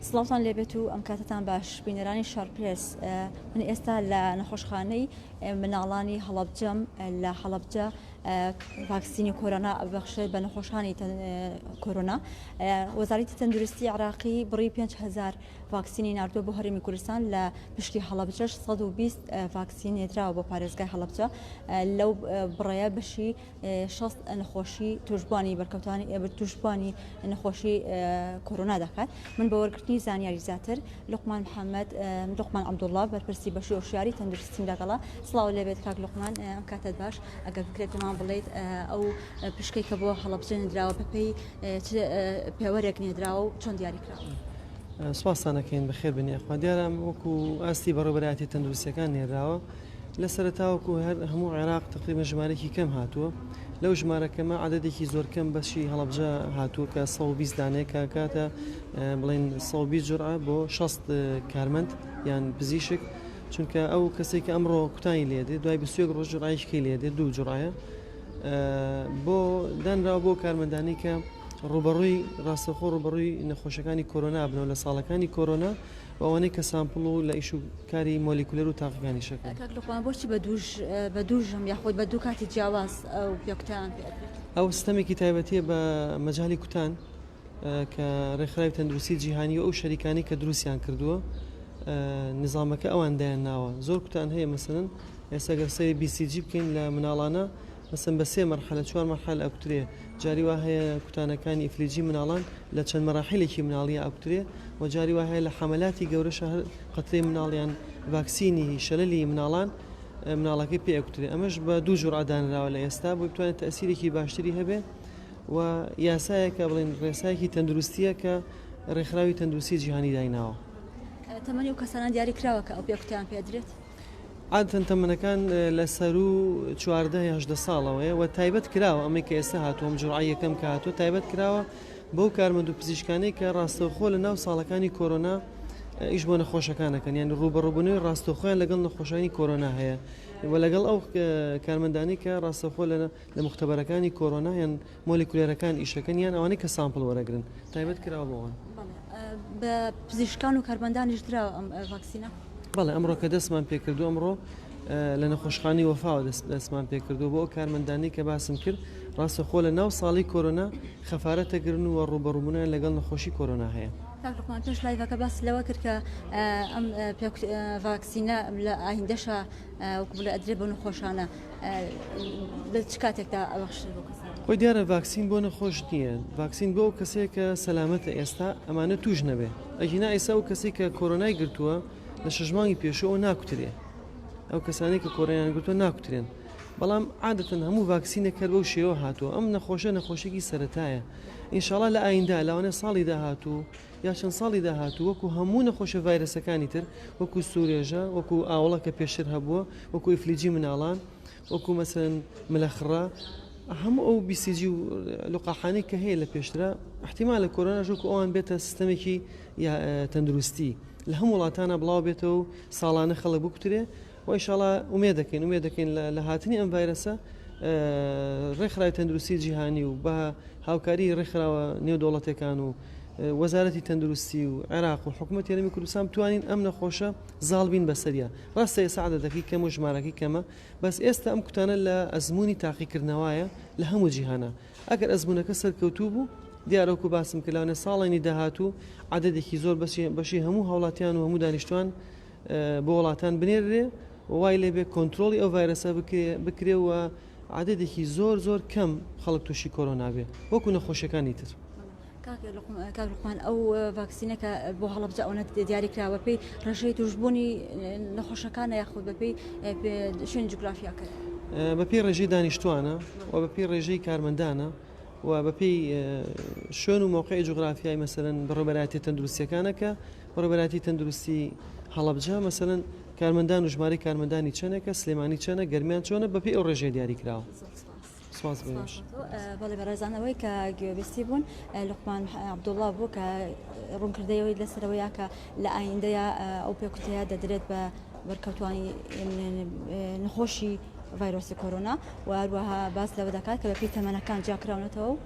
سڵاوتان لێبێت و ئەم کاتتان باش بینەرانی شارپرس من ئێستا لە نەخۆشخانەی مناڵانی هەڵەبجەم لە هەڵەبجە ڤاکسینی کۆرۆنا بەخشێت بە نەخۆشخانی کۆرۆنا. وەزارەتی تەندروستی عراقی بڕی 5,000 ڤاکسینی ناردووە بۆ هەرێمی کوردستان لە پشتی هەڵەبجەش 120 ڤاکسین نێدراوە بۆ پارێزگای هەڵەبجە. لەو بڕێیە بەشی 6 نەخۆشی توشبوانی بەرکەوتانی توشبوانی نەخۆشی کۆرۆنا دەکات. من بە وەرگرتنی زانیاری زیاتر لوقمان محەممەد لوقمان عەبدوڵڵا بەرپرسی بەشی هۆشیاری تەندروستیم لەگەڵا. سڵاو لێبێت کاک لوقمان، ئەم کاتت باش ئەگەر بکرێتمان بڵێیت ئەو پشکەی کە بۆ هەڵەبجە نێدراوە بەپێی پێوەرێک نێدراوە و چۆن دیاریکراوە؟ سوپاسانەکەین بەخێر بنی ئەخوا دیارم وەکو ئاستی بەڕێوەبەرایەتی تەندروستیەکان نێراوە لە سەرەتاوەکو هەموو عێراق تقریبا ژمارەی کەم هاتووە. لەو ژمارەکەمە عەدەدێکی زۆر کەم بەشی هەڵەبجە هاتووە کە 120 دانەیە کاتە بڵێن 120 جورعە بۆ 6 کارمەند یان پزیشک، چونکە ئەو کەسێک ئەمڕۆ کوتانی لێدێ دوای 21 ڕۆژ جورعایشکی لێدێ 2 جورعە بۆ دانراوە بۆ کارمەندانی کە ڕوبەڕووی ڕاستەخۆ ڕوبەڕووی نەخۆشەکانی کۆرۆنا بنەوە لە ساڵەکانی کۆرۆنا و ئەوانەی کە سامپڵ و لە ئیش و کاری مۆلیکولەر و تاقیەکانی شەکەن. کاک لوقمان بۆچی بە دووژەم یاخۆی بە دوو کاتی جیاواز ئەو پێکوتان پێدرێت؟ ئەو سیستەمێکی تایبەتیە بە مەجالی کوتان کە ڕێکخراوی تەندروستی جیهانی و ئەو شەریکانی کە دروستیان کردووە نظامەکە ئەوان دایان ناوە. زۆر کوتان هەیە مەسەڵەن ئێستا گەر سەری BCG بکەین لە مناڵانە مەسەن بە 3 مەرحەلە 4 مەرحەلە ئەوکترێ. جاری وا هەیە کوتانەکانی ئیفلیجی مناڵان لە چەند مەراحیلێکی مناڵیە ئەوکترێ و جاری وا هەیە لە حەمەلاتی گەورەشە هەر قەترەی مناڵیان ڤاکسینی شەلەلی مناڵەکەی پێ ئەوکترێ. ئەمەش بە 2 جورعە دانراوە لە ئێستا بۆ بتوانێت تەئسیرێکی باشتری هەبێ و یاسایەکە بڵێن ڕێسایەکی تەندروستیە کە ڕێکخراوی تەندروستی جیهانی دایناوە. تەمەنی و کەسانان دیاری کراوە کە ئەو پێکوتیان پێدرێت؟ عادەتەن تەمەنەکان لە سەر و 14-18 ساڵەوەیە و تایبەت کراوە ئەمەی کە ئێستا هاتووە جورعە یەکەم کە هاتووە تایبەت کراوە بەو کارمەند و پزیشکانەی کە ڕاستەوخۆ لە ناو ساڵەکانی کۆرۆنا ئیش بۆ نەخۆشەکانەکەن، یان ڕوبەڕووبوونەوەی ڕاستەوخۆیان لەگەڵ نەخۆشانی کۆرۆنا هەیە و لەگەڵ ئەو کارمەندانی کە ڕاستەوخۆ لە مختبەرەکانی کۆرۆنا یان مۆلیکولێرەکان ئیشەکەن یان ئەوانەی کە سامپڵ وەرەگرن تایبەت کراوە بۆەوەن. بە پزیشکان و کارمەندانیش دراوە ئەم ڤاکسینە؟ بەڵێ ئەمڕۆ کە دەستمان پێکردو ئەمڕۆ لە نەخۆشخانی وەفاوە دەستمان پێکردو بۆ کارمەندانی کە باسم کرد ڕاستەخۆ لە ناو ساڵی کۆرۆنا خەفارەتەگرن و ڕوبەڕووبوونیان لەگەڵ نەخۆشی کۆرۆنا هەیە. کاک لوقمان پێش لایڤەکە باس لەوە کرد کە ئەم ڤاکسینە لە ئایندەشە وەکو بڵێ ئەدرێت بۆ نەخۆشانە لە چ کاتێکدا ئەبەخشێت بۆ کەسان؟ خۆی دیارە ڤاکسین بۆ نەخۆش نییە، ڤاکسین بۆ کەسێک کە سەلامەتە ئێستا ئەمانە توش نەبێ. ئەژینا ئێستا و کەسێک کە کۆرۆنای گرتووە لە 6 مانگی پێشەوە ناکوترێ، ئەو کەسانی کە کۆرۆنایان گرتووە ناکوترێن. بەڵام عادەتەن هەموو ڤاکسینێک بەو شێوە هاتووە. ئەم نەخۆشێکی سەرەتایە. ئینشاڵڵا لە ئایندا لەوانەیە ساڵی داهاتوو یا چەند ساڵی داهاتوو وەکو هەموو نەخۆشە ڤایرەسەکانی تر وەکو سوورێژە، وەکو ئاوڵە کە پێشتر هەبووە، وەکو ئیفلیجی مناڵان، وەکو مەسەڵەن ملەخڕا، هەموو ئەو BCG و لقاحانەی کە هەیە لە پێشترا احتیمالە کۆرۆناژ وەکو ئەوان بێتە سیستەمێکی تەندروستی لە هەموو وڵاتانە بڵاو بێتەوە و ساڵانە خەڵک بکوترێ و ئینشاڵڵا ئومێد دەکەین لە هاتنی ئەم ڤایرەسە ڕێکخراوی تەندروستی جیهانی و بە هاوکاری ڕێکخراوە نێودەوڵەتەکان و وەزارەتی تەندروستی و عێراق و حکوومەتی هەرێمی کوردستان بتوانین ئەم نەخۆشە زاڵ بین بەسەریە. ڕاستە ئێستا عەدەدەکەی کەم و ژمارەکەی کەمە، بەس ئێستا ئەم کوتانە لە ئەزموونی تاقیکردنەوەیە لە هەموو جیهانە. ئەگەر ئەزموونەکە سەرکەوتوو بوو دیارەوەکو باسم کردلاونە ساڵێنی داهاتوو عەدەدێکی زۆر بەشی هەموو هاوڵاتیان و هەموو دانیشتوان بۆ وڵاتان بنێرێ وای لێبێ کۆنتترۆلی ئەو ڤایرەسە بکرێ و عەدەدێکی زۆر کەم خەڵک تووشی کۆرۆنا بێ وەکو نەخۆشیەکانی تر. کاک لوقمان ئەو ڤاکسینەکە بۆ هەڵەبجە ئەوەنە دیاری کراوە پێی ڕێژەی توشبوونی نەخۆشەکانە یاخود بەپێی شوێن جوگرافیاکە بەپێی ڕێژەی دانیشتوانە و بەپێی ڕێژەی کارمەندانە و بەپێی شوێن و موقعی جوگرافیای مەسەڵەن بەڕێوەبەرایەتی تەندروستیەکانە کە بەڕێوەبەرایەتی تەندروستی هەڵەبجە مەسەڵەن کارمەندان و ژمارەی کارمەندانی چەندێکە سلێمانی چەندە گەرمیان چۆنە بەپێی ئەو ڕێژەی دیاری کراوە. بەڵێ بەڕێزانەوەی کە گوێبیستی بوون لوقمان عەبدوڵڵا بوو کە ڕوونکردەوەی لەسەرەوەیە کە لە ئایندەیە ئەو پێکوتەیە دەدرێت بە بەرکەوتوانی نەخۆشی ڤایرۆسی کۆرۆنا و هەروەها باس لەوە دەکات کە بەپێی تەمەنەکان جیاکراونەتەوە و